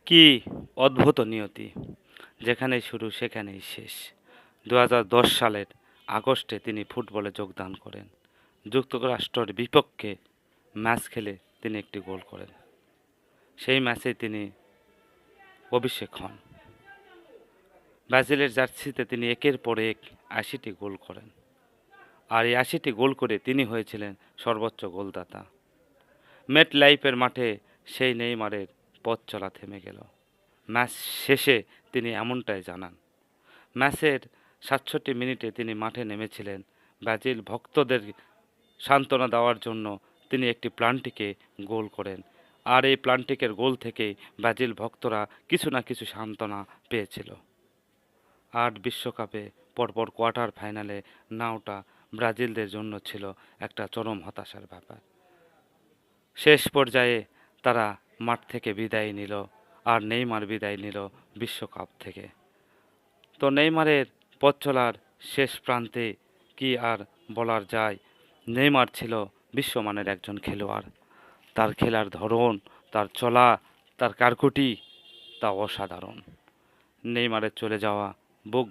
কি অদ্ভুত নিয়তি! যেখানেই শুরু সেখানেই শেষ। ২০১০ সালের আগস্টে তিনি ফুটবলে যোগদান করেন। যুক্তরাষ্ট্রের বিপক্ষে ম্যাচ খেলে তিনি একটি গোল করেন। সেই ম্যাচেই তিনি অভিষেক হন। ব্রাজিলের জার্সিতে তিনি একের পর এক ৮০টি গোল করেন। আর এই ৮০টি গোল করে তিনি হয়েছিলেন সর্বোচ্চ গোলদাতা। মেটলাইফের মাঠে সেই নেইমারের পথ চলা থেমে গেল। ম্যাচ শেষে তিনি এমনটাই জানান। ম্যাচের ৬৭ মিনিটে তিনি মাঠে নেমেছিলেন ব্রাজিল ভক্তদের সান্ত্বনা দেওয়ার জন্য। তিনি একটি প্লান্টিকে গোল করেন। আর এই প্লান্টিকের গোল থেকেই ব্রাজিল ভক্তরা কিছু না কিছু সান্ত্বনা পেয়েছিল। আর বিশ্বকাপে পরপর কোয়ার্টার ফাইনালে না ওঠা ব্রাজিলদের জন্য ছিল একটা চরম হতাশার ব্যাপার। শেষ পর্যায়ে তারা মাঠ থেকে বিদায় নিল, আর নেইমার বিদায় নিল বিশ্বকাপ থেকে। তো নেইমারের পথ চলার শেষ প্রান্তে কি আর বলার যায়? নেইমার ছিল বিশ্বমানের একজন খেলোয়াড়। তার খেলার ধরন, তার চলা, তার কারকুটি তা অসাধারণ। নেইমারের চলে যাওয়া বুক